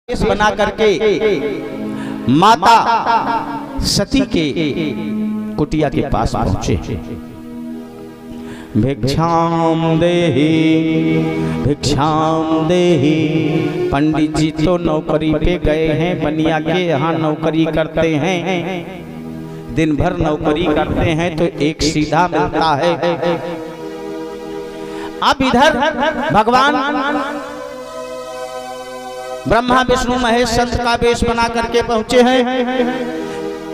वेश बना करके माता सती के कुटिया के पास पहुंचे। भिक्षाम देहि भिक्षाम देहि। पंडित जी तो नौकरी पे गए हैं, बनिया के यहाँ नौकरी करते हैं, दिन भर नौकरी करते हैं तो एक सीधा मिलता है। अब इधर भगवान ब्रह्मा विष्णु महेश संत का वेश बना करके पहुंचे हैं।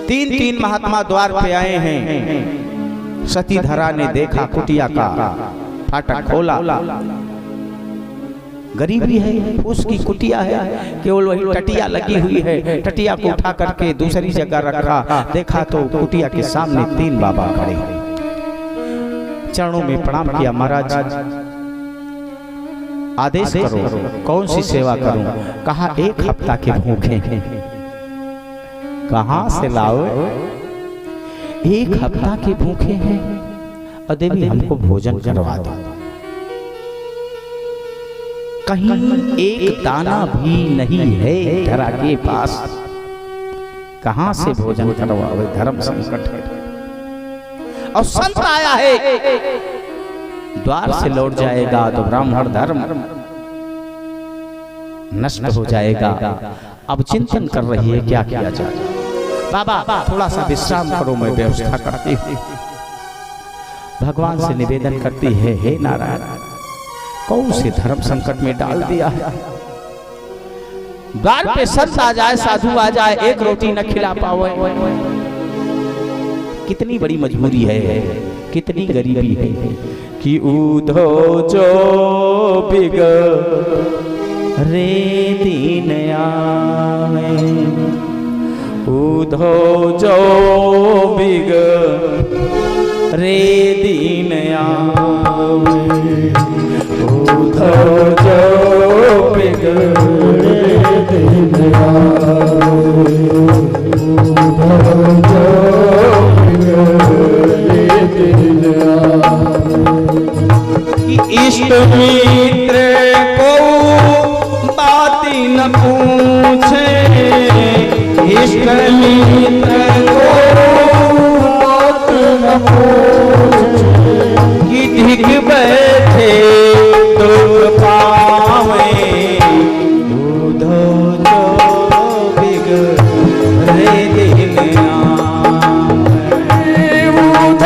तीन महात्मा द्वार पे आए हैं। सती धरा ने देखा, कुटिया का फाटक खोला। गरीबी है, उसकी कुटिया है, केवल वही टटिया लगी हुई है। टटिया को उठा करके दूसरी जगह रखा। देखा तो कुटिया के सामने 3 बाबा खड़े। चरणों में प्रणाम किया, महाराज आदेश करो, कौन सी सेवा करूं? कहा 1 हफ्ता के भूखे हैं। कहां से लाओ? 1 हफ्ता के भूखे हैं और देवी हमको भोजन करवा दो। कहीं एक दाना भी नहीं है धरा के पास, कहां से भोजन करवाओ? धर्म संकट है। और संत आया है, द्वार से लौट जाएगा तो ब्राह्मण धर्म नष्ट हो जाएगा। अब चिंतन कर रही है क्या किया जाए। बाबा थोड़ा सा विश्राम करो, मैं व्यवस्था करती हूँ। भगवान से निवेदन करती है, हे नारायण, कौन से धर्म संकट में डाल दिया है। द्वार पे संत आ जाए, साधु आ जाए, 1 रोटी न खिला पाओ। कितनी बड़ी मजबूरी है, कितनी गरीबी है कि उधो जो बिग रे दीन आवे, उधो जो बिग रे दीन आवे, उधो जो बिग रे दीन आवे, उधो जो इष्ट मित्र को बात न पूछे, इष्ट मित्र को बात न पूछे, कि ढिग बैठे दुख पावे, उधो जो बिग रे दिल आवे, उधो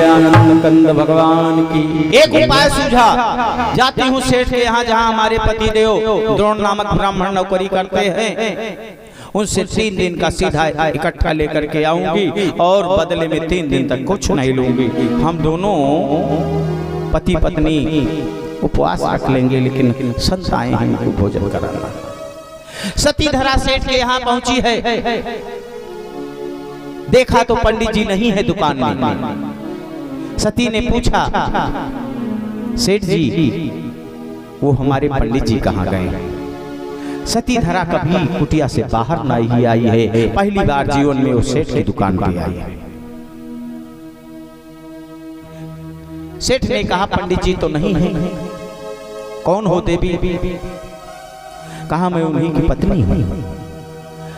आनंद कंद भगवान की। एक उपाय सूझा, जाती हूँ सेठ के यहाँ जहाँ हमारे पति देव द्रोण नामक ब्राह्मण नौकरी करते हैं, उनसे 3 दिन का सीधा इकट्ठा लेकर के आऊंगी और बदले में 3 दिन तक कुछ नहीं लूंगी। हम दोनों पति पत्नी उपवास रख लेंगे, लेकिन संत आए हैं इनको भोजन कराना। सती धरा सेठ के यहाँ पहुंची है। देखा तो पंडित जी नहीं है दुकान में। सती ने पूछा, सेठ जी वो हमारे पंडित जी कहाँ गए? सती धरा कभी कुटिया से बाहर नहीं आई है, पहली बार जीवन में वो सेठ की दुकान पे आई है। सेठ ने कहा, पंडित जी तो नहीं है। कौन हो देवी? कहा मैं उन्हीं की पत्नी हूं।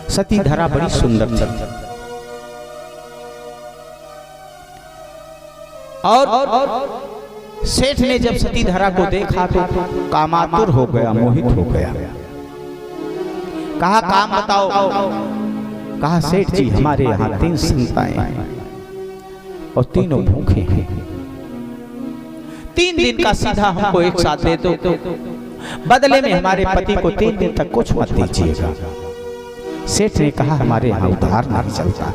सती धरा बड़ी सुंदर थी और सेठ ने जब सती धरा को देखा तो कामातुर हो गया, मोहित हो गया। कहा काम बताओ। कहा सेठ जी हमारे यहाँ 3 संताएं हैं और तीनों भूखे हैं। 3 दिन का सीधा हमको एक साथ दे दो, बदले में हमारे पति को 3 दिन तक कुछ मत दीजिएगा। सेठ ने कहा हमारे यहाँ उधार नहीं चलता,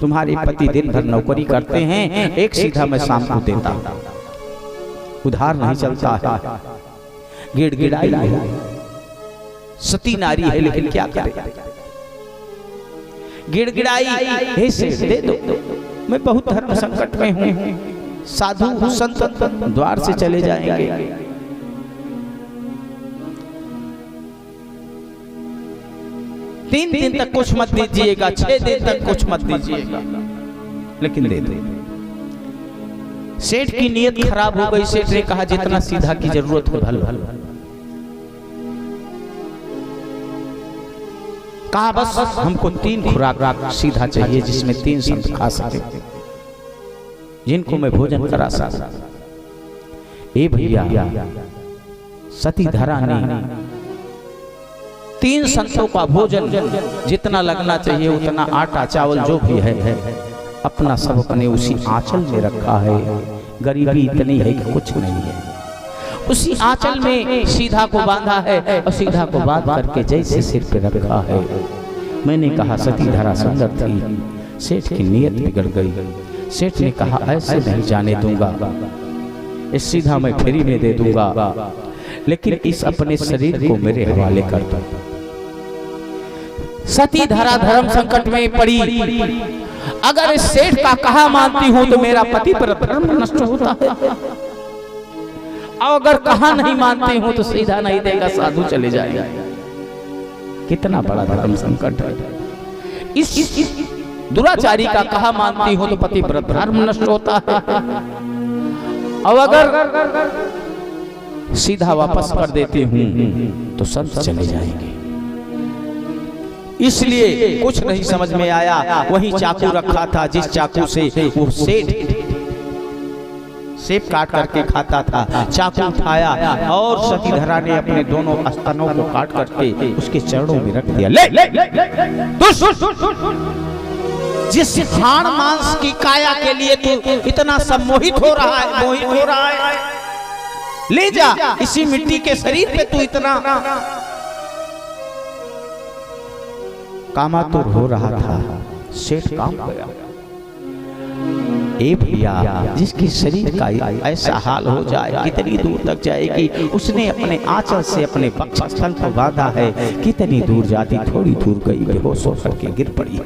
तुम्हारे पति दिन भर नौकरी करते हैं, एक सीधा मैं शाम को देता हूँ। उधार नहीं चलता है। गिड़गिड़ाई है, सती नारी है, लेकिन क्या करे। गिड़गिड़ाई, हे सेठ दे दो, मैं बहुत धर्म संकट में हूँ, साधु संत द्वार से चले जाएंगे। 3 दिन तक कुछ मत दीजिएगा, 6 दिन तक कुछ मत दीजिएगा, लेकिन दे दो। सेठ की नीयत खराब हो गई। सेठ ने कहा जितना सीधा की जरूरत है भल भल। कहा बस हमको 3 खुराक सीधा चाहिए जिसमें 3 संत खा सके, जिनको मैं भोजन करा सकता। ए भैया, सती धरा ने 3 संतों का भोजन जितना लगना चाहिए उतना आटा चावल जो भी है अपना सब अपने उसी आंचल में रखा है। गरीबी इतनी है कि कुछ नहीं है। उसी आंचल में सीधा को बांधा है और सीधा को बांध करके जैसे सिर पे रखा है। मैंने कहा सती धरा सुंदर थी, सेठ की नीयत बिगड़ गई। सेठ ने कहा ऐसे नहीं जाने दूंगा, इस सीधा मैं फ्री में दे दूंगा, लेकिन इस अपने शरीर को मेरे हवाले कर दो। सती धरा धर्म संकट में पड़ी। अगर इस सेठ का कहा मानती हूं तो मेरा पति पर धर्म नष्ट होता है, और अगर कहा नहीं मानती हूं तो सीधा नहीं देगा, साधु चले जाएगा। कितना बड़ा धर्म संकट है। इस दुराचारी का कहा मानती हूं तो पति पर धर्म नष्ट होता है, और अगर सीधा वापस कर देती हूं तो संत चले जाएंगे। इसलिए कुछ नहीं समझ में आया। वही चाकू रखा था जिस चाकू से वो सेब काट करके खाता था। चाकू उठाया और सती धरा ने अपने दोनों स्तनों को काट करके उसके चरणों में रख दिया। ले, ले, ले, जिस हाड़ मांस की काया के लिए तू इतना सम्मोहित हो रहा है, मोहित हो रहा है, ले जा। इसी मिट्टी के शरीर पे तू इतना कामातुर हो रहा था। सेठ काम गया। ए भैया, जिसकी शरीर का ऐसा हाल हो जाए कितनी दूर तक जाएगी। उसने अपने आंचल से अपने वक्षस्थल को बांधा है, कितनी दूर जाती, थोड़ी दूर गई, बेहोश होकर के गिर पड़ी।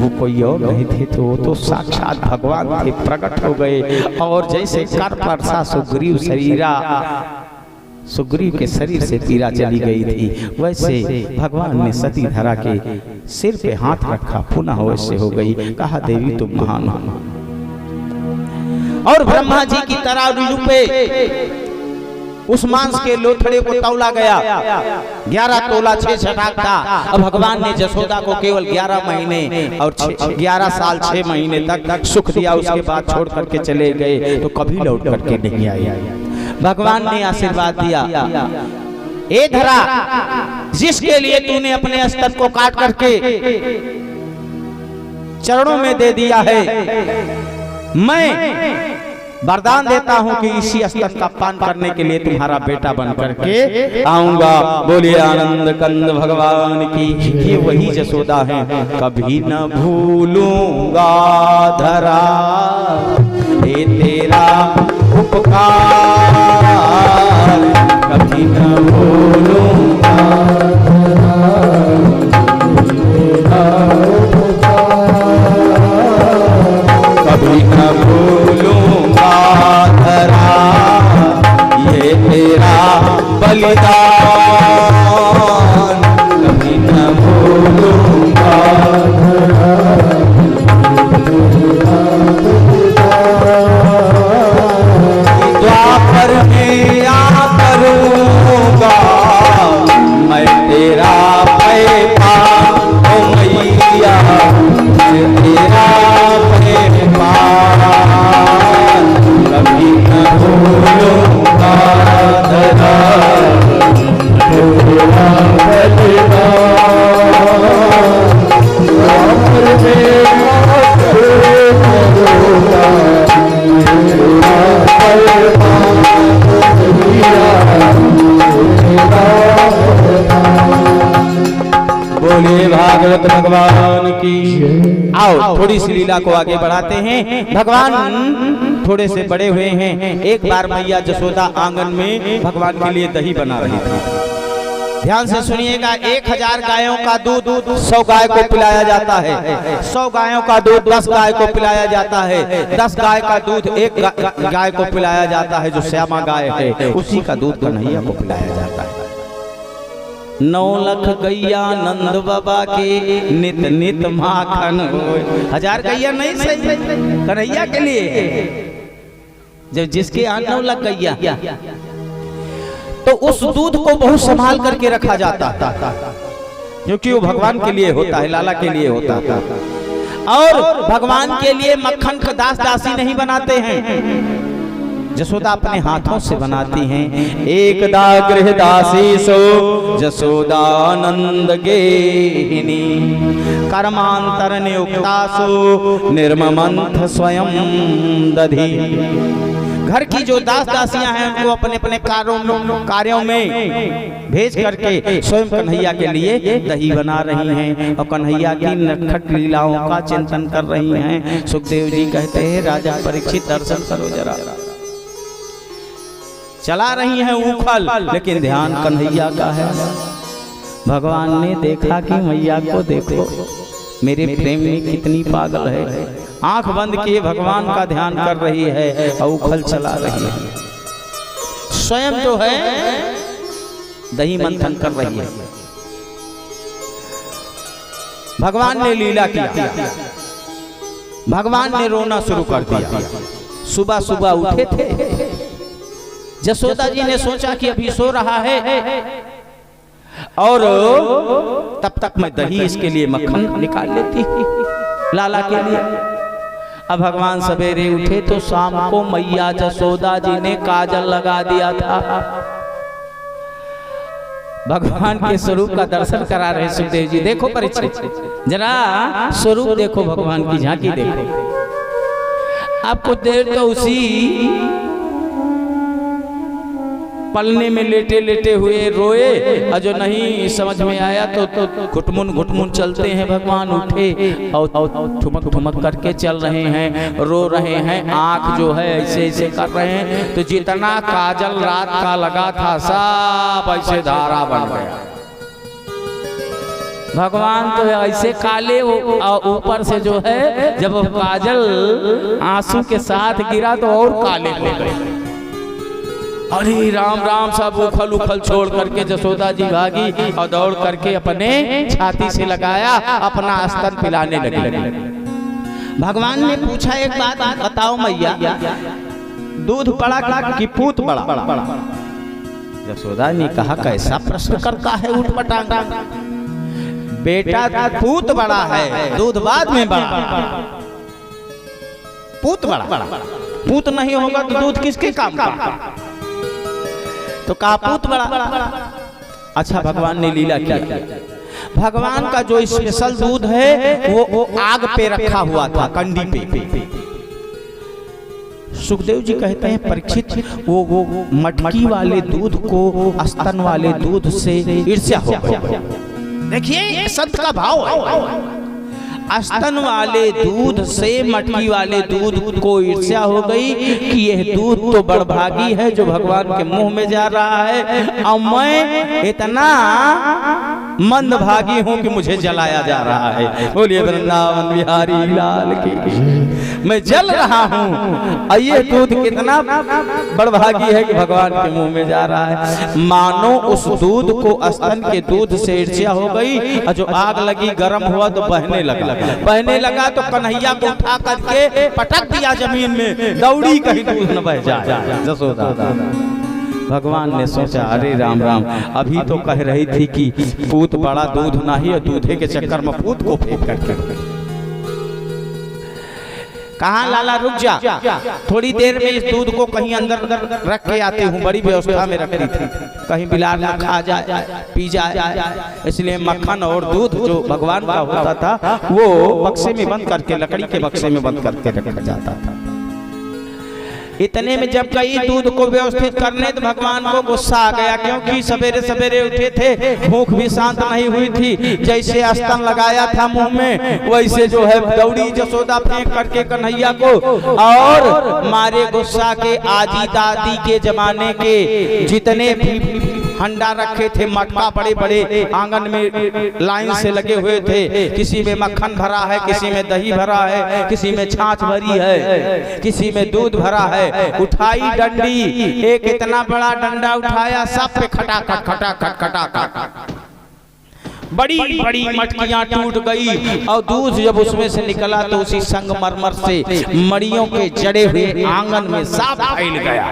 वो कोई और नहीं थे तो वो तो साक्षात भगवान थे, प्रकट हो गए। और जैसे कर पर सा सुग्रीव शरीरा, सुग्रीव के शरीर से पीड़ा चली गई थी, वैसे भगवान ने सती धरा के सिर पे हाथ रखा, पुनः वैसे हो गई। कहा देवी तुम महान हो। और ब्रह्मा जी की तराजू पे उस मांस के लोथड़े को तौला गया। 11 तोला 6 छटाक था। और भगवान ने जसोदा को केवल 11 महीने और 11 साल 6 महीने तक सुख दिया। उसके बाद छोड़ करके चले गए तो कभी लौट करके नहीं आए। भगवान ने आशीर्वाद दिया, ए धरा, जिसके लिए तूने अपने स्तन को काट करके चरणों में दे दिया है, मैं वरदान देता हूं कि इसी स्तन का पान करने के लिए तुम्हारा बेटा बन करके आऊंगा। बोलिए आनंद कंद भगवान की। ये वही जसोदा है। कभी न भूलूंगा धरा ये तेरा उपकार, कभी न भूलूंगा कभी न भूलूंगा धरा ये तेरा बलिदान, कभी न भूलूंगा द्वापर में आ करूंगा मैं तेरा पैपा, ओ मैया मैं तेरा पैपा, कभी न भूलूंगा धरा तेरा बलिदान, द्वापर में आ करूंगा बोले भागवत भगवान की। आओ थोड़ी सी लीला को आगे बढ़ाते हैं। भगवान थोड़े से बड़े हुए हैं। एक बार मैया जसोदा आंगन में भगवान के लिए दही बना रही थी। ध्यान से सुनिएगा, 1000 गायों का दूध 100 गाय को पिलाया जाता है, 100 गायों का दूध 10 गाय को पिलाया जाता है, 10 गाय का दूध एक गाय को पिलाया जाता है जो श्यामा गाय है, उसी का दूध कन्हैया को पिलाया जाता है। 9 लाख गैया नंद बाबा के नित नित माखन होए। 1000 गैया नहीं सही, कन्हैया के लिए, जब जिसके यहाँ 9 लाख गैया, तो उस दूध को बहुत संभाल करके रखा जाता था, क्योंकि वो भगवान के लिए होता है, लाला के लिए होता था। और भगवान के लिए मक्खन का दास दासी नहीं बनाते हैं, जसोदा अपने हाथों से बनाती हैं। एकदा गृह दासी सो जसोदानंद गेहिनी, कर्मांतर नियुक्ता सो निर्ममंथ स्वयं दधी। घर की जो दास दासियां हैं उनको अपने अपने कार्यों में भेज करके स्वयं कन्हैया के लिए दही बना रही हैं और कन्हैया की नटखट लीलाओं का चिंतन कर रही हैं। सुखदेव जी कहते हैं, राजा परीक्षित दर्शन करो जरा। चला रही हैं उखल, लेकिन ध्यान कन्हैया का है। भगवान ने देखा कि मैया को देखो, मेरे प्रेम में कितनी पागल है। आंख बंद किए भगवान का ध्यान कर रही है और उखल चला रही है। स्वयं जो है दही मंथन कर रही है। भगवान ने लीला किया, भगवान ने रोना शुरू कर दिया। सुबह सुबह उठे थे, जसोदा जी ने सोचा कि अभी सो रहा है और तब तक मैं दही इसके लिए मक्खन निकाल लेती लाला के लिए। अब भगवान सवेरे उठे तो शाम को मैया जसोदा जी ने काजल लगा दिया था। भगवान के स्वरूप का दर्शन करा रहे सुखदेव जी। देखो परीक्षित, जरा स्वरूप देखो, भगवान की झांकी देखो। आप कुछ देर तो उसी पलने में लेटे लेटे हुए रोए, और जो नहीं समझ में आया तो घुटमुन चलते हैं। भगवान उठे और ठुमक ठुमक करके चल रहे हैं, रो रहे हैं, आंख जो है ऐसे ऐसे कर रहे हैं। तो जितना काजल रात का लगा था सब ऐसे धारा बन गया। भगवान तो ऐसे काले, ऊपर से जो है जब काजल आंसू के साथ गिरा तो और काले हो गए। अरे राम राम, सब उखल उखल छोड़ करके जसोदा जी भागी और दौड़ करके अपने छाती से लगाया, अपना स्तन पिलाने लगे। भगवान ने पूछा, एक बात बताओ मैया, दूध बड़ा कि पूत बड़ा? जसोदा ने कहा, कैसा प्रश्न करता है उठपटांग। बेटा पूत बड़ा है, दूध बाद में बड़ा। पूत बड़ा, पूत नहीं होगा तो दूध किसके काम का? तो कहा पूत बड़ा। अच्छा, भगवान ने लीला किया। भगवान का जो स्पेशल दूध है वो आग पे रखा हुआ था, कंडी पे। सुखदेव जी कहते हैं, परीक्षित वो मटकी वाले दूध को स्तन वाले दूध से ईर्ष्या हो गया। देखिए संत का भाव है। स्तन वाले दूध से मटकी वाले दूध को ईर्ष्या हो गई कि यह दूध तो बड़भागी है जो भगवान के मुंह में जा रहा है, और मैं इतना मंदभागी हूं कि मुझे जलाया जा रहा है। बोलिए वृंदावन बिहारी लाल की। मैं जल रहा हूं और ये दूध कितना बड़भागी है कि भगवान के मुंह में जा रहा है। मानो उस दूध को स्तन के दूध से ईर्ष्या हो गई, और जो आग लगी गर्म हुआ तो बहने लगा तो कन्हैया को उठा करके पटक दिया जमीन में, दौड़ी कहीं दूध न बह जाए जसोदा। भगवान ने सोचा, अरे राम राम, अभी तो कह रही थी कि पूत बड़ा दूध नहीं, और दूधे के चक्कर में पूत को फेंक करके कहा, लाला रुक जा, थोड़ी देर में इस दूध को कहीं अंदर रख के आती हूँ। बड़ी व्यवस्था में रखी थी, कहीं बिलार न खा जाए, पी जाए, इसलिए मक्खन और दूध जो भगवान का होता था वो बक्से में बंद करके, लकड़ी के बक्से में बंद करके रखा जाता था। इतने में जब गई दूध को व्यवस्थित करने तो भगवान को गुस्सा आ गया, क्योंकि सवेरे सवेरे उठे थे, भूख भी शांत नहीं हुई थी। जैसे स्तन लगाया था मुंह में, वैसे जो है दौड़ी जसोदा फेंक करके कन्हैया को, और मारे गुस्सा के आजी दादी के जमाने के जितने भी हंडा रखे थे, मटका बड़े बड़े आंगन में लाइन से लगे हुए थे, किसी में मक्खन भरा है, किसी में दही भरा है, किसी में छाछ भरी है, किसी में दूध भरा है। उठाई डंडी, एक इतना बड़ा डंडा उठाया, सब पे खटाखट खटाखट खटाखट बड़ी बड़ी मटकियां टूट गई, और दूध जब उसमें से निकला तो उसी संगमरमर से मड़ियों के जड़े हुए आंगन में साफ फैल गया।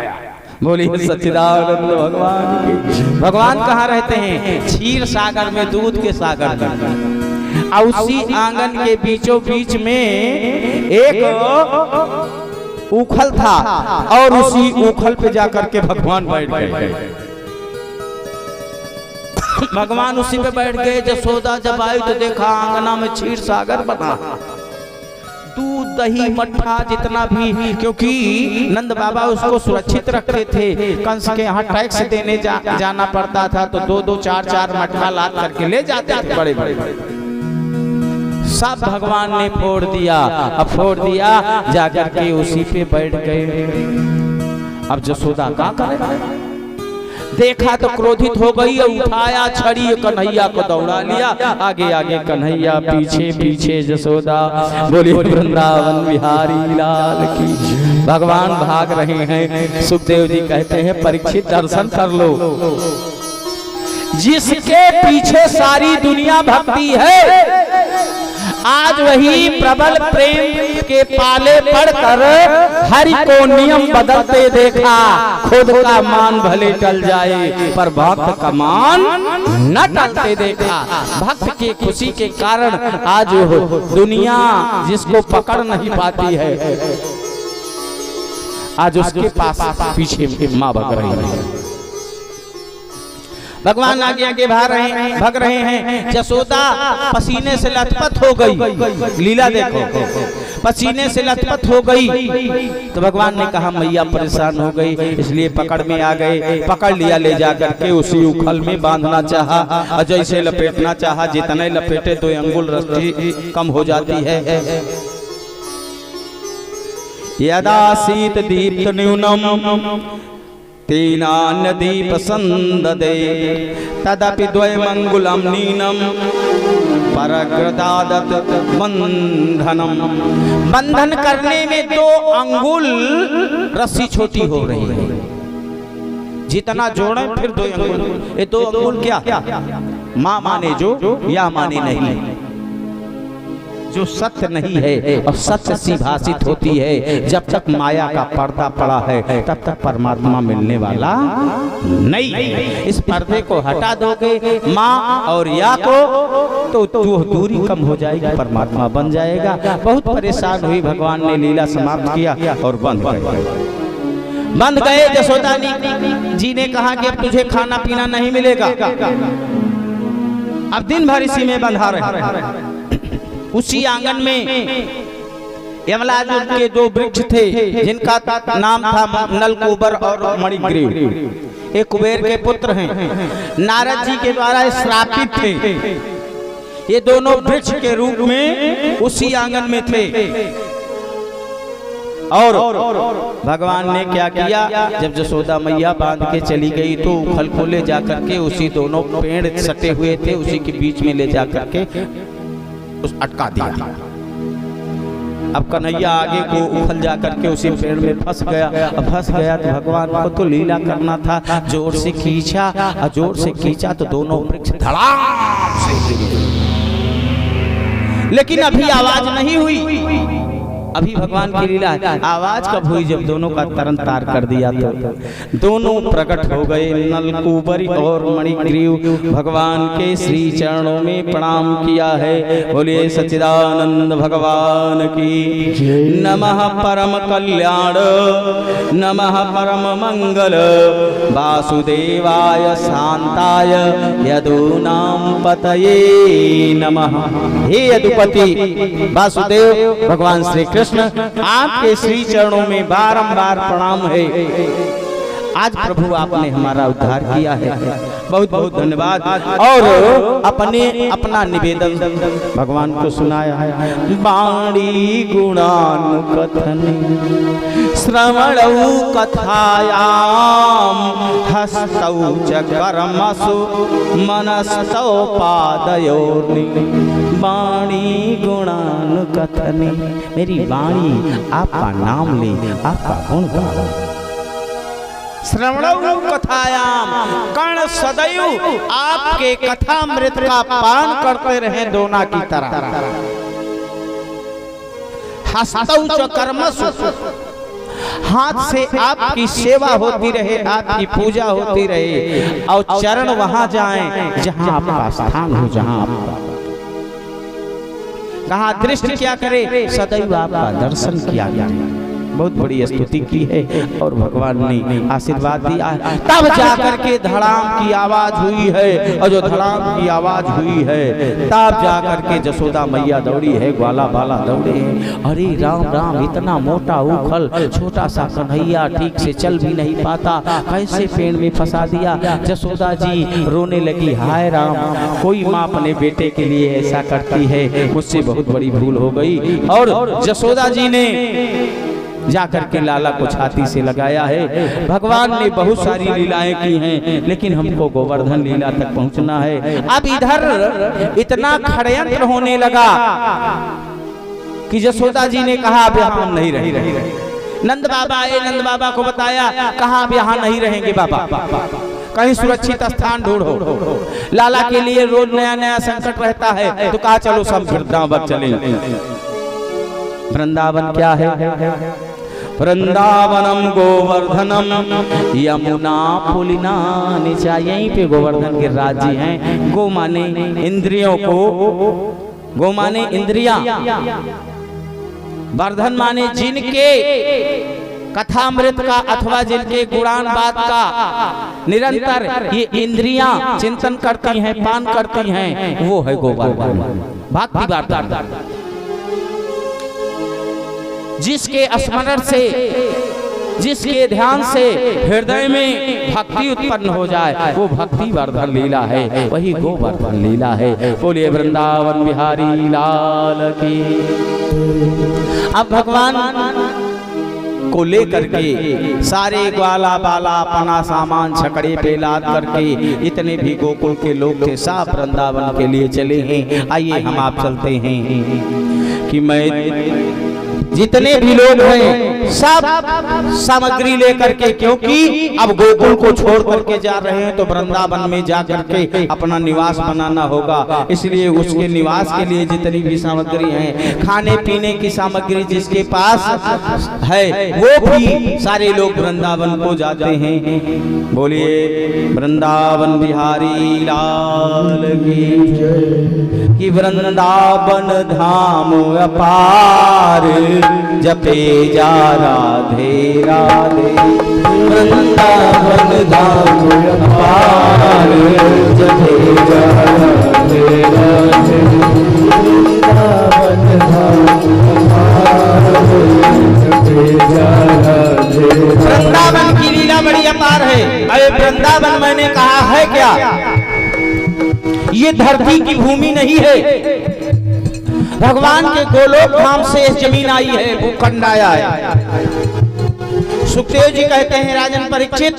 बोलिए सच्चिदानंद भगवान की। भगवान कहाँ रहते हैं? क्षीर सागर में, दूध के सागर में। और उसी आंगन के बीचों बीच में एक उखल था, और उसी उखल पे जाकर के भगवान बैठ गए। भगवान उसी पे बैठ गए। जसोदा जब आई तो देखा आंगना में क्षीर सागर बना, दूध दही मट्ठा जितना भी, क्योंकि नंद बाबा उसको सुरक्षित रखते थे। कंस के यहाँ टैक्स देने जाना पड़ता था, तो दो दो चार चार मटका लाद करके ले जाते थे बड़े बड़े। सब भगवान ने फोड़ दिया। अब फोड़ दिया, जाकर के उसी पे बैठ गए। अब जसोदा क्या करे? देखा तो क्रोधित हो गई, उठाया छड़ी, कन्हैया को दौड़ा लिया। आगे आगे कन्हैया, पीछे पीछे जसोदा। बोलिए वृंदावन बिहारी लाल की। भगवान भाग रहे हैं। सुखदेव जी कहते हैं, परीक्षित दर्शन कर लो, जिसके पीछे सारी दुनिया भक्ति है, आज वही प्रबल प्रेम के पाले पड़कर हरि को नियम बदलते देखा। खुद का मान भले टल जाए, पर भक्त का मान न टलते देखा। भक्त की खुशी के कारण आज दुनिया जिसको पकड़ नहीं पाती है, आज उसके पास पीछे माँ भग रही है। भगवान आगे आगे भाग रहे हैं। जसोदा पसीने से लथपथ हो गई। लीला देखो, पसीने से लथपथ हो गई। तो भगवान ने कहा मैया परेशान हो गई, इसलिए पकड़ में आ गए। पकड़ लिया, ले जाकर के उसी उखल में बांधना चाहा, और जैसे लपेटना चाहा, जितने लपेटे 2 अंगुल रस्सी कम हो जाती है। यदा शीत दीप्त न्यूनम तेनान्य दीप संददे तदपि द्वयमंगुलम नीनम परग्रदादत बंधनम। बंधन करने में 2 अंगुल रस्सी छोटी हो रही है। जितना जोड़े फिर 2 अंगुल। ये 2 अंगुल क्या? माँ माने जो, या माने नहीं। जो सत्य नहीं है और सत्य सी भाषित होती है, जब तक माया का पर्दा पड़ा है तब तक परमात्मा मिलने वाला नहीं। इस पर्दे को हटा दोगे माँ और या को, तो दूरी कम हो जाएगी, परमात्मा बन जाएगा। बहुत परेशान हुई, भगवान ने लीला समाप्त किया और बंद गए। जसोदा जी ने कहा कि अब तुझे खाना पीना नहीं मिलेगा, अब दिन भर इसी में बंधा रहे। उसी आंगन में यमलाजुल के 2 वृक्ष थे, जिनका नाम था नलकूबर और मणिग्रीव। एक कुबेर के पुत्र हैं, नारद जी के द्वारा श्रापित थे। ये दोनों वृक्ष के रूप में उसी आंगन में थे। और भगवान ने क्या किया, जब जसोदा मैया बांध के चली गई तो उखल को ले जाकर के उसी दोनों पेड़ सटे हुए थे, उसी के बीच में ले जाकर के उस अटका दिया। अब कन्हैया आगे को उखल जाकर के उसी पेड़ में फंस गया। अब फंस गया तो भगवान को तो लीला करना था, जोर से खींचा, और जोर से खींचा तो दोनों वृक्ष धड़ाम से गिर गए। लेकिन अभी आवाज नहीं हुई। अभी भगवान की लीला है। आवाज कब हुई? जब दोनों का तरन तार कर दिया तो दोनों प्रकट हो गए। नलकूबर और मणिग्रीव भगवान के श्री चरणों में प्रणाम किया है। बोलिए सच्चिदानंद भगवान की। नमः परम कल्याण, नमः परम मंगल, वासुदेवाय शांताय यदूनां पतये नमः। हे यदुपति वासुदेव भगवान श्री कृष्ण कृष्ण आपके श्री चरणों में बारंबार प्रणाम है। आज प्रभु आपने हमारा उद्धार किया है, बहुत बहुत धन्यवाद। और अपना निवेदन भगवान को सुनाया है। बाणी गुणानुकथन श्रवणौ कथायाम हस्तौ च कर्मसु मनस्तौ पादयोर्नि। बाणी गुणानुकथन, मेरी वाणी आपका नाम ले, आपका गुण गावे। श्रवणौ कथायाम, कर्ण सदैव आपके कथामृत का पान करते रहे दोना की तरह। हस्तौ च कर्मसु, हाथ से आपकी सेवा होती रहे, आपकी पूजा होती रहे। और चरण वहां जाएं जहां आपका स्थान हो, जहां आपका कहा दृष्टि क्या करे, सदैव आपका दर्शन किया गया। बहुत बड़ी स्तुति की है और भगवान ने आशीर्वाद दिया है। तब जाकर के धड़ाम की आवाज हुई है, और जो धड़ाम की आवाज हुई है तब जाकर के जसोदा मैया दौड़ी है, ग्वाला बाला दौड़े हैं। अरे राम राम, इतना मोटा उखल छोटा सा कन्हैया ठीक से चल भी नहीं पाता, कैसे पेड़ में फंसा दिया। जसोदा जी रोने लगी, हाय राम, कोई माँ अपने बेटे के लिए ऐसा करती है, मुझसे बहुत बड़ी भूल हो गई। और जसोदा जी ने जाकर के लाला को छाती से लगाया है। भगवान ने बहुत सारी लीलाएं की हैं, लेकिन हमको गोवर्धन लीला तक पहुंचना है। अब इधर इतना षड्यंत्र होने लगा कि जसोदा जी ने कहा अब हम नहीं रहे। नंद बाबा आए, नंद बाबा को बताया, कहा अब यहाँ नहीं रहेंगे बाबा, कहीं सुरक्षित स्थान ढूंढो। लाला के लिए रोज नया नया संकट रहता है, तो कहा चलो सब वृंदावन चले। वृंदावन क्या है? वृंदावनम गोवर्धनम यमुना पुलिना निचा, यहीं पे गोवर्धन के राज्य हैं। गो माने इंद्रियों को, गो माने इंद्रियां, वर्धन माने जिनके कथामृत का अथवा जिनके गुणान बात का निरंतर ये इंद्रियां चिंतन करती हैं, पान करती हैं, वो है गोवर्धन। भक्ति वार्ता, जिसके स्मरण से, जिसके ध्यान से हृदय में भक्ति उत्पन्न हो जाए, वो भक्ति वर्धन लीला है, वही गोवर्धन लीला है। बोलिए वृंदावन बिहारी लाल की। अब भगवान को लेकर के सारे ग्वाला बाला अपना सामान छकड़े पे लाद करके, इतने भी गोकुल के लोग थे, सब वृंदावन के लिए चले हैं। आइए हम आप चलते हैं कि मैं जितने भी लोग हैं सब सामग्री लेकर के, क्योंकि अब गोकुल को छोड़ करके जा रहे हैं तो वृंदावन में जा करके अपना निवास बनाना होगा। इसलिए उसके निवास के लिए जितनी भी सामग्री है, खाने पीने की सामग्री जिसके पास है, वो भी सारे लोग वृंदावन को जाते हैं। बोलिए वृंदावन बिहारी लाल की जय। कि वृंदावन धाम अपार जपे जा राधे राधे। वृंदावन धाम अपार जपे जा राधे राधे। वृंदावन धाम अपार जपे जा राधे। वृंदावन की लीला बड़ी अपार है। अरे वृंदावन मैंने कहा है क्या? ये धरती की भूमि नहीं है, भगवान के गोलोक धाम से इस जमीन आई है, भूखंड आया है। सुखदेव जी कहते हैं राजन परीक्षित,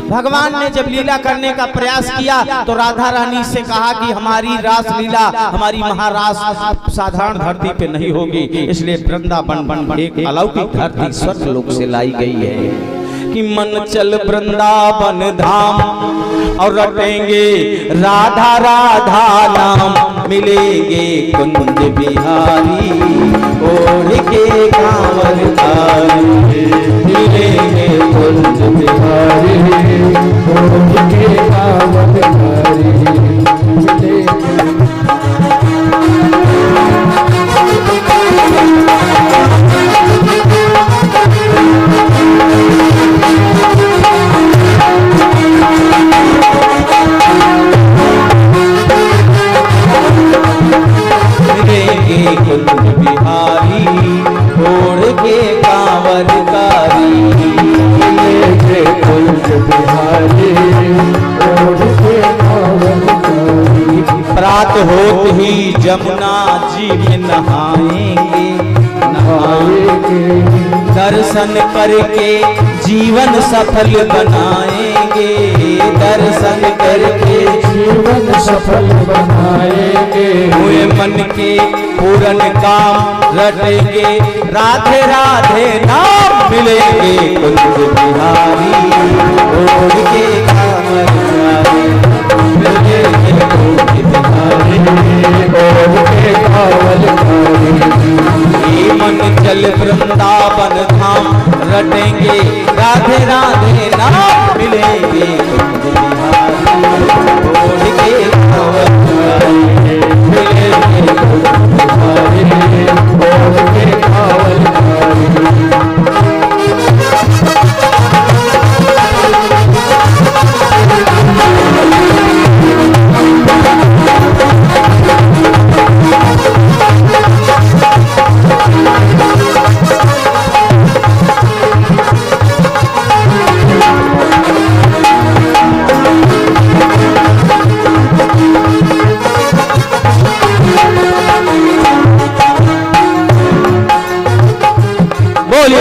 भगवान ने जब लीला करने का प्रयास किया तो राधा रानी से कहा कि हमारी रास लीला, हमारी महारास साधारण धरती पे नहीं होगी, इसलिए वृंदावन एक अलौकिक धरती स्वर्ग लोक से लाई गई है। कि मन चल वृंदावन धाम और रटेंगे राधा राधा नाम, मिलेंगे कुंज बिहारी ओढ़ के कांवर धारी। मिलेंगे कुंज बिहारी ओढ़ के कांवर धारी। कुंज बिहारी होते ही जमुना जी में नहाएंगे, दर्शन करके जीवन सफल बनाएंगे, दर्शन करके जीवन सफल बनाएंगे। हुए मन के पूरन काम रटेंगे, राधे राधे नाम मिलेंगे। कुंज बिहारी ओढ़ के कांवर मिलेंगे, कुंज बिहारी ओढ़ के कांवर मन चल वृंदावन धाम रटेंगे, राधे राधे नाम मिलेंगे। कुंज बिहारी ओढ़ के कांवर मिलेंगे, कुंज बिहारी ओढ़ के कांवर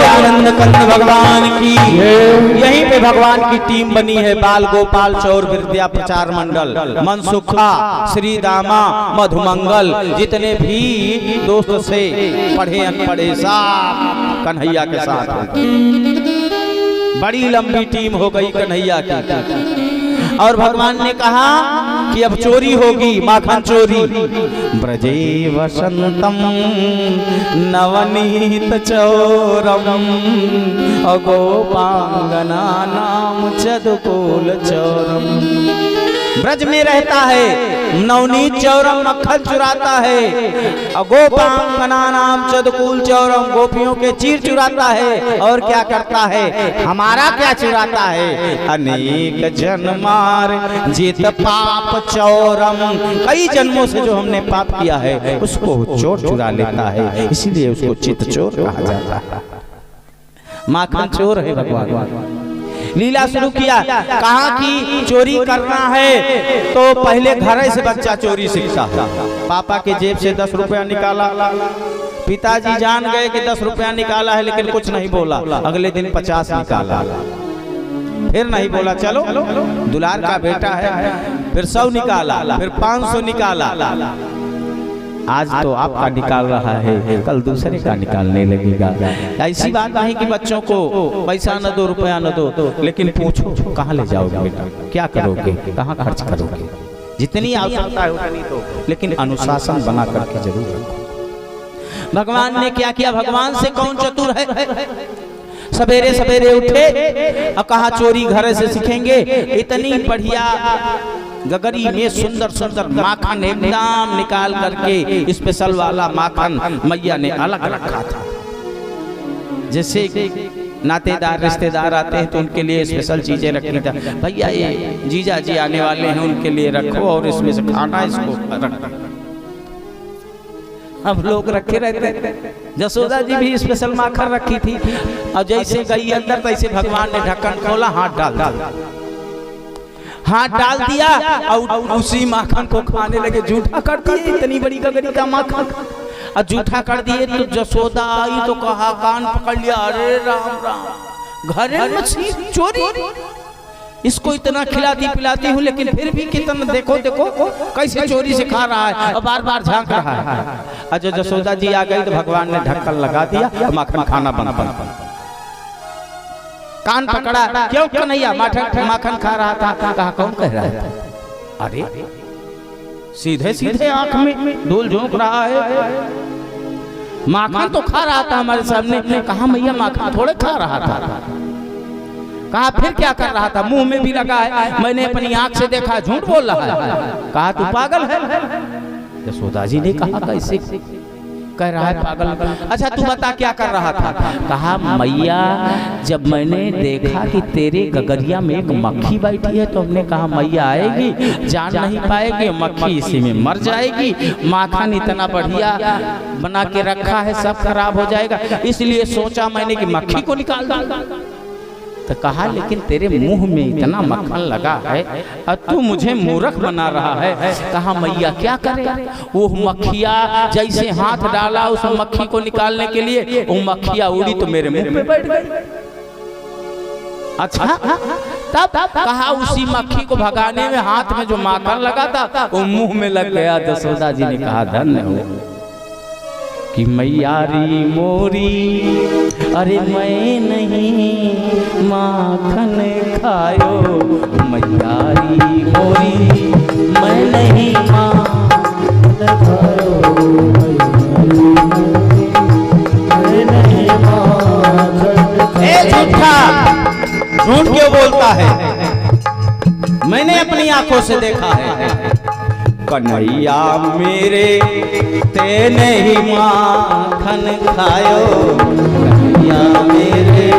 आनंद कंद भगवान की। यहीं पे भगवान की टीम बनी है, बाल गोपाल चौर विद्या प्रचार मंडल, मनसुखा, श्री रामा, मधुमंगल, जितने भी दोस्त से पढ़े अनपढ़े सब कन्हैया के साथ। बड़ी लंबी टीम हो गई कन्हैया की। और भगवान ने कहा कि अब चोरी होगी, माखन चोरी। ब्रजे वसंतम नवनीत चौरम गोपांगना नाम चदकोल चौरम। ब्रज में रहता है, नवनीत चौरम मक्खन चुराता है, गोपांगना नाम चदकुल चौरम गोपियों के चीर चुराता है। और क्या करता है, हमारा क्या चुराता है, अनेक जन्मार जित पाप चौरम। कई जन्मों से जो हमने पाप किया है उसको चोर चुरा लेता है, इसीलिए उसको चित चोर कहा जाता है। माखन चोर है भगवान। लीला शुरू किया, कहा कि चोरी करना है तो पहले घर से बच्चा चोरी सीखता। पापा के जेब से 10 रुपया निकाला, पिताजी जान गए कि 10 रुपया निकाला है, लेकिन कुछ नहीं बोला। अगले दिन 50 निकाला, फिर नहीं बोला, चलो दुलार का बेटा है, फिर 100 निकाला, फिर 500 निकाला। आज तो आपका निकाल रहा है, कल दूसरे का निकालने लगेगा। ऐसी बात नहीं कि बच्चों को पैसा न दो, रुपया न दो, लेकिन पूछो कहाँ ले जाओगे बेटा, क्या करोगे, कहाँ खर्च करोगे। जितनी आवश्यकता है उतनी तो, लेकिन अनुशासन बना करके जरूर रखो। भगवान ने क्या किया, भगवान से कौन चतुर है। सवेरे सवेरे उठे और कहा चोरी घर से सीखेंगे। इतनी बढ़िया गगरी में सुंदर सुंदर माखन एकदम निकाल करके, स्पेशल वाला माखन मैया ने अलग रखा था। जैसे नातेदार रिश्तेदार आते हैं तो उनके लिए स्पेशल चीजें रखी था। भैया ये जीजा जी आने वाले हैं, उनके लिए रखो और इसमें से खाना इसको रखो। अब लोग रखे रहते। जसोदा जी भी स्पेशल माखन रखी थी, और जैसे गई अंदर तैसे भगवान ने ढक्कन खोला, हाथ डाल दिया और उसी माखन को खाने लगे। जूठा कर दिए, इतनी बड़ी गगरी का माखन और जूठा कर दिए। तो जसोदा आई तो कहा, कान पकड़ लिया, अरे राम राम, घर में चोरी। इसको इतना खिलाती पिलाती हूँ, लेकिन फिर भी कितना देखो देखो कैसे चोरी से खा रहा है और बार बार झांक रहा है। अजय जसोदा जी आ गई तो भगवान ने ढक्कन लगा दिया, माखन खाना बंद। कान पकड़ा, क्यों कन्हैया माखन खा रहा था। कहा कौन कह रहा था, अरे सीधे सीधे आंख में धूल झोंक रहा है, माखन तो खा रहा था हमारे सामने। कहा मैया माखन थोड़े खा रहा था। कहा फिर क्या कर रहा था, मुंह में भी लगा है, मैंने अपनी आंख से देखा, झूठ बोल रहा है। कहा तू पागल है। यशोदा जी ने कहा कैसे कह रहा है पागल। अच्छा तू बता क्या कर रहा था। कहा मैया जब मैंने देखा कि तेरे गगरिया में एक मक्खी बैठी है तो हमने कहा मैया आएगी, जान नहीं पाएगी, मक्खी इसी में मर जाएगी। माखन इतना बढ़िया बना के रखा है, सब खराब हो जाएगा, इसलिए सोचा मैंने कि मक्खी को निकाल दूं। तो कहा लेकिन तेरे मुंह में इतना मक्खन लगा है और तू मुझे मूर्ख बना रहा है। कहा मैया क्या करे, वो मक्खिया जैसे हाथ डाला उस मक्खी को निकालने के लिए, वो मक्खिया उड़ी तो मेरे मुंह में बैठ गई। अच्छा, तब कहा उसी मक्खी को भगाने में हाथ में जो माखन लगा था वो मुंह में लग गया। यशोदा जी ने कहा धन्य हो कि मैयारी मोरी, अरे मैं नहीं माखन खायो, मैयारी मोरी मैं नहीं माखन खायो, मैं नहीं माखन। ए झूठा, झूठ क्यों बोलता है? मैंने अपनी आंखों से देखा है। कन्हैया मेरे ते नहीं माखन खायो, कन्हैया मेरे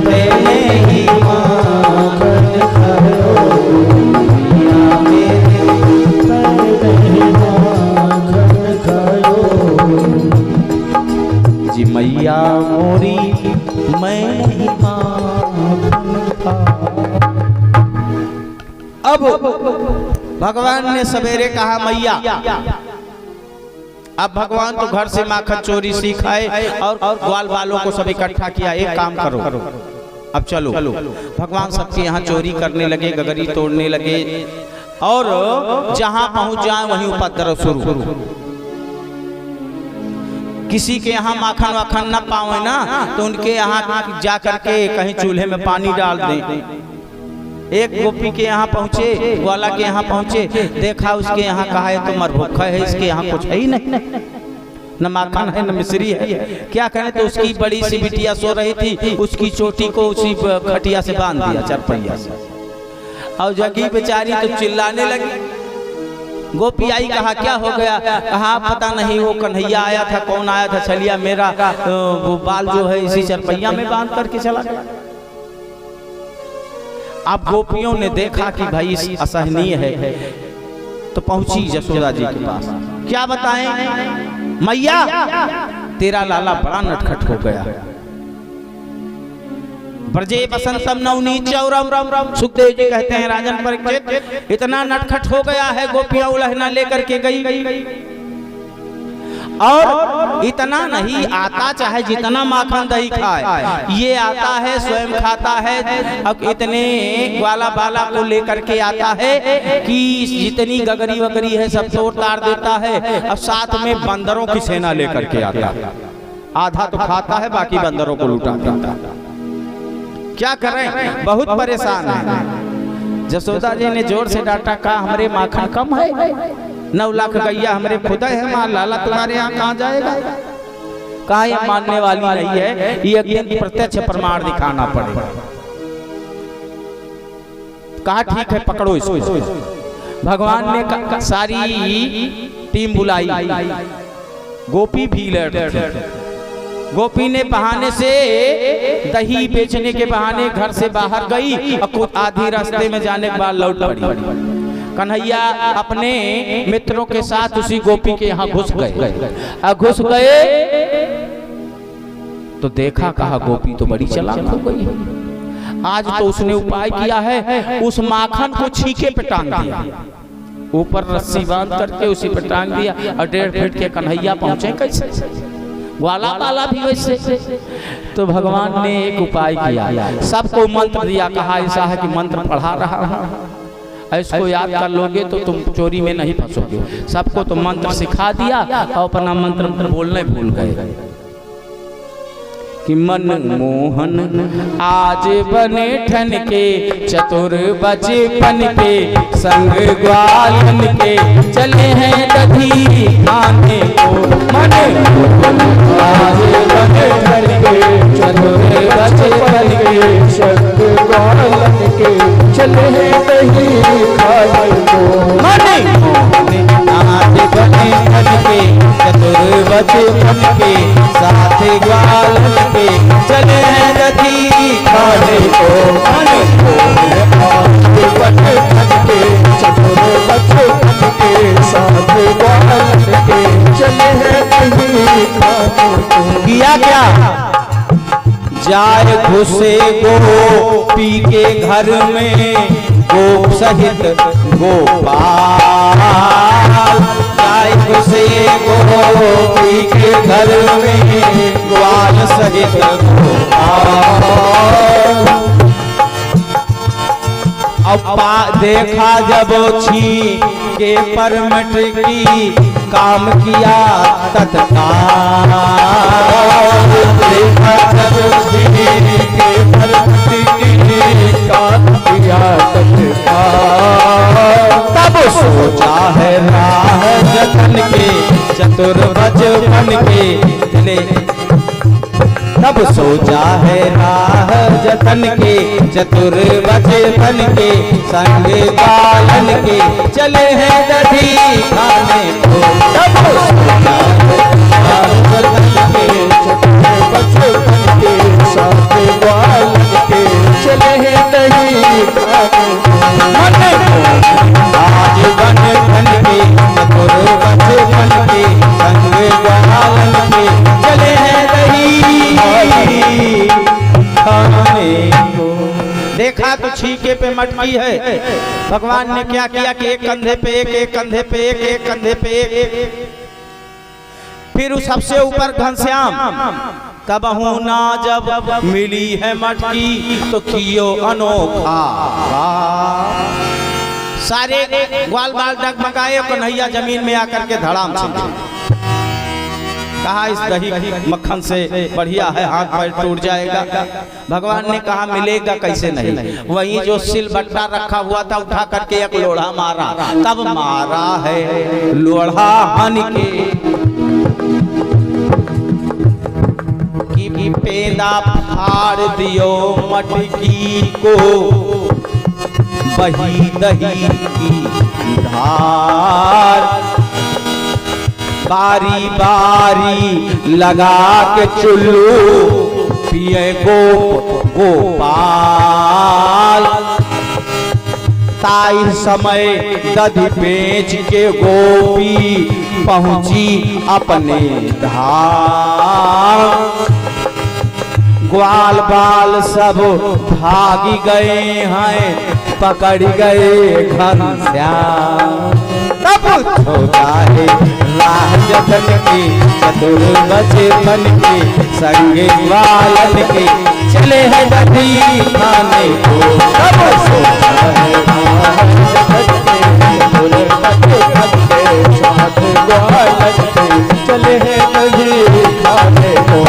ते नहीं माखन खायो, कन्हैया मेरे ते नहीं माखन खायो। जी मैया मोरी मैं नहीं माखन खायो। अब भगवान ने सवेरे कहा मैया, अब भगवान तो घर से माखन चोरी सीखाए और ग्वाल वालों को सब इकट्ठा किया, एक काम करो अब चलो। भगवान सबके यहाँ चोरी करने लगे, गगरी तोड़ने लगे और जहां पहुंच जाए वहीं उपद्रव शुरू। किसी के यहाँ माखन वाखन न पावे ना तो उनके यहाँ जा करके कहीं चूल्हे में पानी डाल दें। एक गोपी के यहाँ पहुँचे, ग्वाला के यहाँ पहुँचे, देखा उसके यहाँ कहा है तो मर भूखा है, इसके यहाँ कुछ है ही नहीं, न माखन है न मिश्री है। क्या करें, तो उसकी बड़ी सी बिटिया सो रही थी, उसकी चोटी को उसी खटिया से बांध दिया, चरपैया से, और जगी बेचारी तो चिल्लाने लगी। गोपी आई, कहा क्या हो गया? कहा पता नहीं, वो कन्हैया आया था, कौन आया था, छलिया मेरा वो बाल जो है इसी चरपैया में बांध करके चला गया। अब गोपियों ने देखा कि भाई असहनीय है, तो पहुंची यशोदा जी के पास। क्या बताएं मैया, तेरा लाला बड़ा नटखट हो गया। ब्रजे बसंतम नवनीत चौरम, सुखदेव जी कहते हैं राजन परीक्षित, इतना नटखट हो गया है, गोपियां उलहना लेकर के गई और इतना नहीं आता, चाहे जितना माखन दही खाए, ये आता है स्वयं खाता है। अब इतने ग्वाला बाला को लेकर के आता है कि जितनी गगरी वगरी है सब तोड़ ताड़ देता है। अब साथ में बंदरों की सेना लेकर के आता है, आधा तो खाता है बाकी बंदरों को लुटा देता है। क्या करें, बहुत परेशान है। यशोदा जी ने जोर से डांटा, कहा हमारे माखन कम है, 9 लाख गैया हमारे खुदा है, मां लाला तुम्हारे यहाँ कहाँ जाएगा? कहा ये मानने वाली नहीं है, ये एक दिन प्रत्यक्ष प्रमाण दिखाना पड़ेगा। कहा ठीक है पकड़ो इसको। भगवान ने सारी टीम बुलाई, गोपी भी लड़। गोपी ने बहाने से दही बेचने के बहाने घर से बाहर गई और आधी रास्ते में जाने के बाद लौट पड़ी। कन्हैया अपने मित्रों के साथ उसी गोपी के यहाँ घुस गए। घुस गए तो देखा, कहा गोपी तो बड़ी चालाक हो गई, आज तो उसने उपाय किया है, उस माखन को छीके पे टांग दिया, ऊपर रस्सी बांध करके उसी पे टांग दिया और 1.5 फीट के कन्हैया पहुंचे कैसे, ग्वाला बाला भी वैसे। तो भगवान ने एक उपाय किया, सबको मंत्र दिया, कहा ऐसा है कि मंत्र पढ़ा रहा है, इसको याद कर लोगे तो तुम चोरी में नहीं फंसोगे। सबको तो मंत्र सिखा दिया और अपना मंत्र बोलने भूल गए कि मन मोहन आज बने ठन के, चतुर बचपन के संग ग्वालन के, चले हैं दधी खाने को। मन आज बने ठन के, चतुर बचपन के संग ग्वालन के, चले हैं दही खाने को। मन आज बने ठन के, चतुर बचपन के साथ ग्वालन के, चले हैं दधी खाने को। मन बचपन के, चतुर बचपन के साथ ग्वालन के, चले हैं दही खाने को। किया क्या? जाए घुसे गोपी के घर में गोप सहित गोपाल, जाए घुसे गोपी के घर में ग्वाल सहित गोपाल। अब देखा जब छी के परमट की काम किया तत्काल, देखा जब छी के परमट की काम किया तत्काल। तब सोचा है राह जतन के चतुर्भुज बन के चले, तब सोचा है राह जतन के चतुर्भुज बन के संग बालन के चले हैं दधी खाने को। तब सोचा है राह जतन के चतुर्भुज बन के संग बालन के चले हैं दही खाने को। आज बन बन के चतुर्भुज बन के संग बालन के चले हैं दही खाने को। देखा तो छीके पे मटकी है, भगवान ने क्या किया कि एक कंधे पे एक कंधे पे एक कंधे पे एक, फिर उस सबसे ऊपर घनश्याम। तब ना जब मिली है मटकी तो कियो अनोखा, सारे ग्वाल बाल डगमगाए, कन्हैया जमीन में आकर के धड़ाम से कहा इस दही मक्खन से बढ़िया है हाथ पैर टूट जाएगा। भगवान ने कहा मिलेगा कैसे नहीं। वहीं जो सिल बट्टा रखा हुआ था उठा करके एक लोढ़ा मारा, तब मारा है लोढ़ा हन के कि पेंदा फाड़ दियो मटकी को, बही दही की धार। बारी बारी लगा के चुल्लू पिए गोपाल, ताई समय दधी बेच के गोपी पहुंची अपने धाम। ग्वाल बाल सब भागी गए हैं, पकड़ गए घनश्याम। तब सोचा है राह जतन के चतुर्भुज बन के संग ग्वालन के चले हैं दही खाने को। तब सोचा है राह जतन के चतुर्भुज बन के साथ ग्वालन के चले हैं दही खाने को।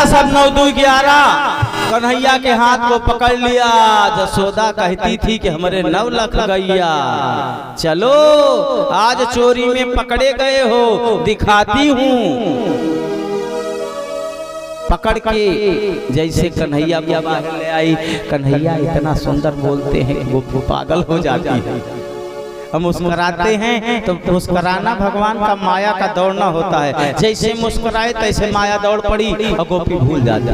सब 9 2 11 कन्हैया के हाथ को पकड़ लिया। जसोदा कहती थी कि हमारे 9 लाख गैया, चलो आज चोरी में पकड़े गए हो, दिखाती हूँ। पकड़ के जैसे कन्हैया को बाहर ले आई। कन्हैया इतना सुंदर बोलते हैं वो पागल हो जाती है। हम मुस्कुराते हैं तो मुस्कुराना भगवान का माया का दौड़ना होता है। जैसे मुस्कुराए तैसे माया दौड़ पड़ी और गोपी भूल जाती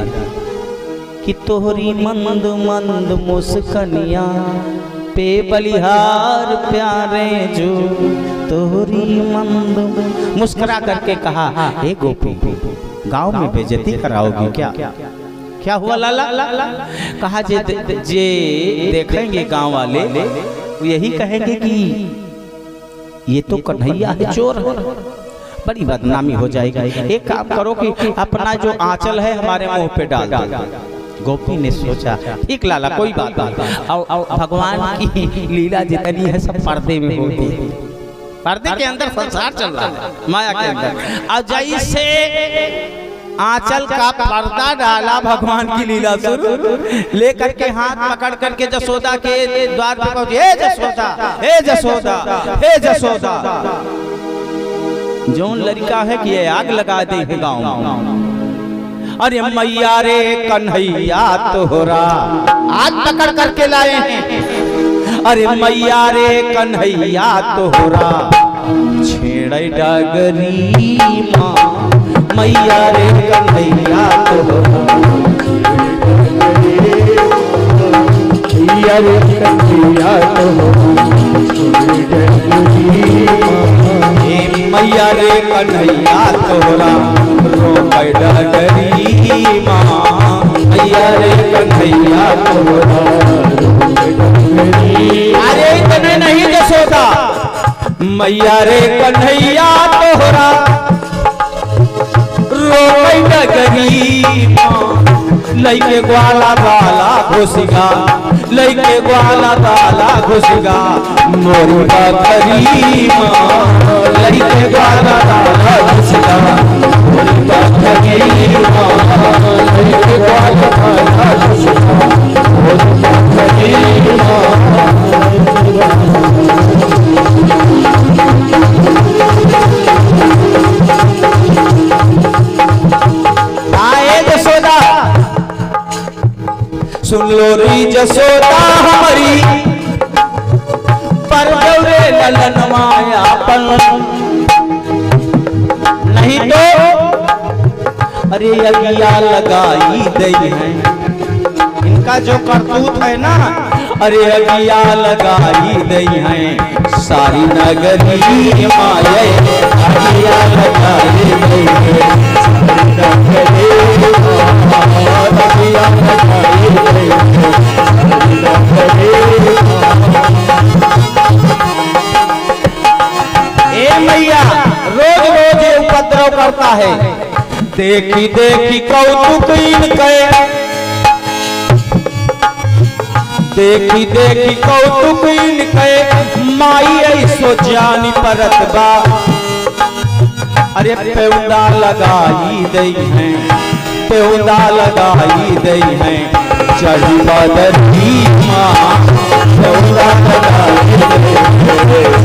कि तोहरी मंद मंद मुस्कनिया पे बलिहार प्यारे जो, तोहरी मंद। मुस्कुरा करके कहा हे गोपी गांव में बेइज्जती कराओगी क्या? क्या हुआ लाला? कहा जे देखेंगे गांव वाले यही कहेंगे कि ये तो कन्हैया है, चोर है, बड़ी बदनामी हो जाएगी। एक काम करो कि अपना जो आंचल है हमारे मुंह पे डाल दो। गोपी ने सोचा ठीक लाला कोई बात नहीं। और भगवान की लीला जितनी है सब पर्दे में होती है, पर्दे के अंदर संसार चल रहा है, माया के अंदर। और जैसे आंचल का पर्दा डाला भगवान की लीला शुरू, लेकर के हाथ पकड़ करके जसोदा के द्वार पर पहुंचे। हे जसोदा, हे जसोदा, हे जसोदा। जौन लड़का है कि ये आग लगा दे गाँव में। अरे मैया रे कन्हैया तोहरा आज पकड़ करके लाए हैं। अरे मैया रे कन्हैया तोहरा छेड़ै डगरी माँ, मैया रे कन्हैया तोहरा मैया रे कन्हैया मैया रे कन्हैया तोहरा रोकै डगरी माँ, मैया रे कन्हैया तोहरा। अरे इतने नहीं जसोदा, मैया रे कन्हैया तोहरा रोकै डगरी माँ, लइके ग्वाला बाला घुसगा, लइके ग्वाला बाला घुसगा मोरी बकरी माँ, लइके ग्वाला बाला घुसगा मोरी बकरी माँ, लइके ग्वाला बाला घुसगा मोरी बकरी माँ। आए जसोदा सुन लो री जसोदा हमारी, पर गौरे ललन मायापन नहीं तो अरे अगिया लगाई दई है, इनका जो करतूत है ना, अरे अगिया लगाई दई है सारी नगरी माये, अगिया लगाई दई है ए मैया रोज रोज ये उपद्रव करता है। देखी देखी कौतुक इनके, देखी देखी कौतुक इनके माई ऐसो जानी परत बा, अरे पेउदा लगाई दई है, पेउदा लगाई दई है चढ़ी बदरी माँ, पेउदा लगाई दई है